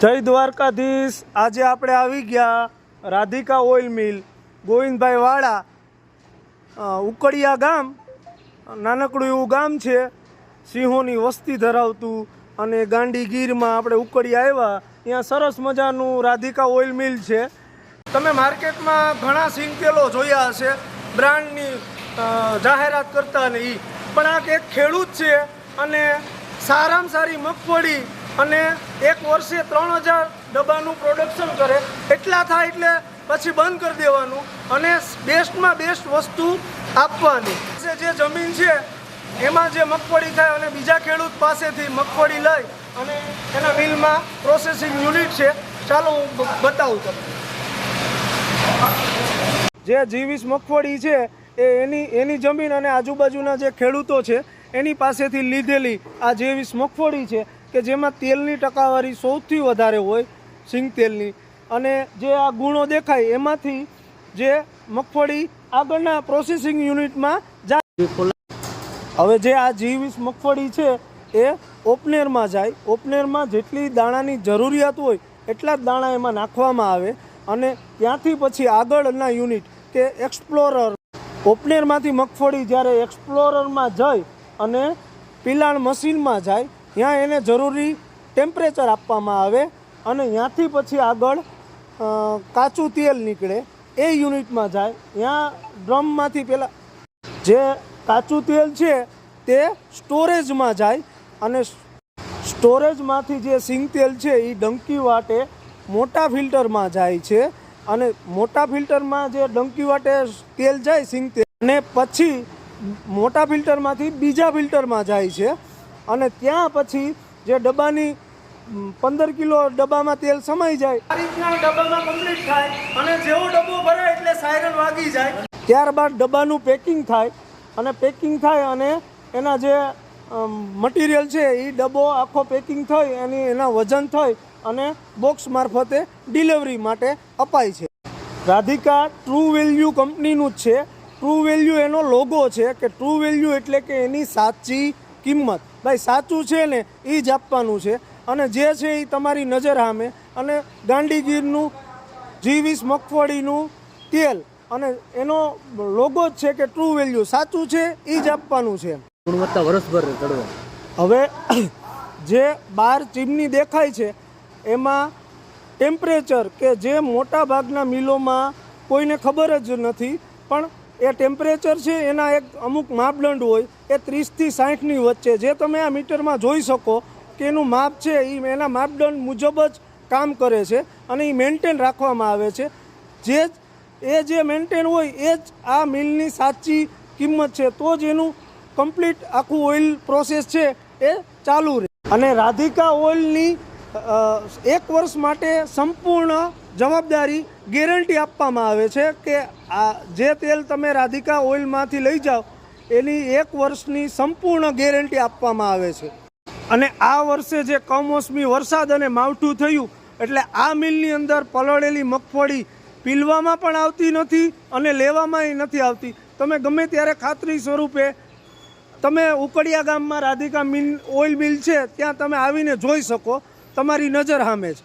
जय द्वारकाधीश। आज आप આવી ગયા રાધિકા ઓઇલ મિલ ગોવિંદભાઈ વાળા ઉકડિયા ગામ। નાનકડું એવું ગામ છે, સિંહોની વસ્તી ધરાવતું અને ગાંડીગીરમાં આપણે ઉકડિયા આવ્યા। ત્યાં સરસ મજાનું રાધિકા ઓઇલ મિલ છે। તમે માર્કેટમાં ઘણા સિંગ તેલો જોયા હશે, બ્રાન્ડની જાહેરાત કરતા ને એ પણ આ એક ખેડૂત છે અને સારામાં સારી મગફળી અને એક વર્ષે 3000 ડબ્બાનું પ્રોડક્શન કરે। એટલા થાય એટલે પછી બંધ કરી દેવાનું અને બેસ્ટમાં બેસ્ટ વસ્તુ આપવાની। જે જમીન છે એમાં જે મગફળી થાય અને બીજા ખેડૂત પાસેથી મગફળી લઈ અને એના મિલમાં પ્રોસેસિંગ યુનિટ છે। ચાલો હું બતાવું તમને। જે G20 મગફળી છે એ એની જમીન અને આજુબાજુના જે ખેડૂતો છે એની પાસેથી લીધેલી આ G20 મગફળી છે કે જેમાં તેલની ટકાવારી સૌથી વધારે હોય, સિંગ તેલની। અને જે આ ગુણો દેખાય એમાંથી જે મગફળી આગળના પ્રોસેસિંગ યુનિટમાં જાય। હવે જે આ G20 મગફળી છે એ ઓપનેરમાં જાય। ઓપનેરમાં જેટલી દાણાની જરૂરિયાત હોય એટલા જ દાણા એમાં નાખવામાં આવે અને ત્યાંથી પછી આગળના યુનિટ કે એક્સપ્લોરર, ઓપનેરમાંથી મગફળી જ્યારે એક્સપ્લોરરમાં જાય અને પિલાણ મશીનમાં જાય, ત્યાં એને જરૂરી ટેમ્પરેચર આપવામાં આવે અને ત્યાંથી પછી આગળ કાચું તેલ નીકળે એ યુનિટમાં જાય। ત્યાં ડ્રમમાંથી પહેલાં જે કાચું તેલ છે તે સ્ટોરેજમાં જાય અને સ્ટોરેજમાંથી જે સિંગ તેલ છે એ ડંકી વાટે મોટા ફિલ્ટરમાં જાય છે અને મોટા ફિલ્ટરમાં જે ડંકી વાટે તેલ જાય સિંગ તેલ અને પછી મોટા ફિલ્ટરમાંથી બીજા ફિલ્ટરમાં જાય છે અને ત્યાં પછી જે ડબ્બાની 15 કિલો ડબ્બામાં તેલ સમાઈ જાય, આ રીતના ડબ્બામાં કમ્પ્લીટ થાય અને જેવો ડબ્બો ભરાય એટલે સાયરન વાગી જાય। ત્યારબાદ ડબ્બાનું પેકિંગ થાય અને પેકિંગ થાય અને એના જે મટીરિયલ છે એ ડબ્બો આખો પેકિંગ થઈ અને એના વજન થઈ અને બોક્સ મારફતે ડિલિવરી માટે અપાય છે। રાધિકા ટ્રુ વેલ્યુ કંપનીનું જ છે। ટ્રુ વેલ્યુ એનો લોગો છે કે ટ્રુ વેલ્યુ એટલે કે એની સાચી કિંમત। ભાઈ સાચું છે ને એ જ આપવાનું છે અને જે છે એ તમારી નજર સામે। અને ગાંડીગીરનું G20 મગફળીનું તેલ અને એનો લોગો જ છે કે ટ્રુ વેલ્યુ, સાચું છે એ જ આપવાનું છે। ગુણવત્તા વર્ષભર ચડવા। હવે જે બહાર ચીમની દેખાય છે એમાં ટેમ્પરેચર કે જે મોટા ભાગના મિલોમાં કોઈને ખબર જ નથી, પણ એ ટેમ્પરેચર છે એના એક અમુક માપદંડ હોય, એ 30 થી 60ની વચ્ચે જે તમે આ મીટરમાં જોઈ શકો કે એનું માપ છે એ એના માપદંડ મુજબ જ કામ કરે છે અને એ મેન્ટેન રાખવામાં આવે છે। જે મેન્ટેન હોય એ જ આ મિલની સાચી કિંમત છે, તો જ એનું કમ્પ્લીટ આખું ઓઇલ પ્રોસેસ છે એ ચાલુ રહે। અને રાધિકા ઓઇલની 1 વર્ષ માટે સંપૂર્ણ જવાબદારી ગેરંટી આપવામાં આવે છે કે આ જે તેલ તમે રાધિકા ઓઇલમાંથી લઈ જાઓ એની 1 વર્ષની સંપૂર્ણ ગેરંટી આપવામાં આવે છે। અને આ વર્ષે જે કમોસમી વરસાદ અને માવઠું થયું એટલે આ મિલની અંદર પલળેલી મગફળી પીલવામાં પણ આવતી નથી અને લેવામાં નથી આવતી। તમે ગમે ત્યારે ખાતરી સ્વરૂપે તમે ઉકડિયા ગામમાં રાધિકા ઓઇલ મિલ છે ત્યાં તમે આવીને જોઈ શકો, તમારી નજર સામે જ।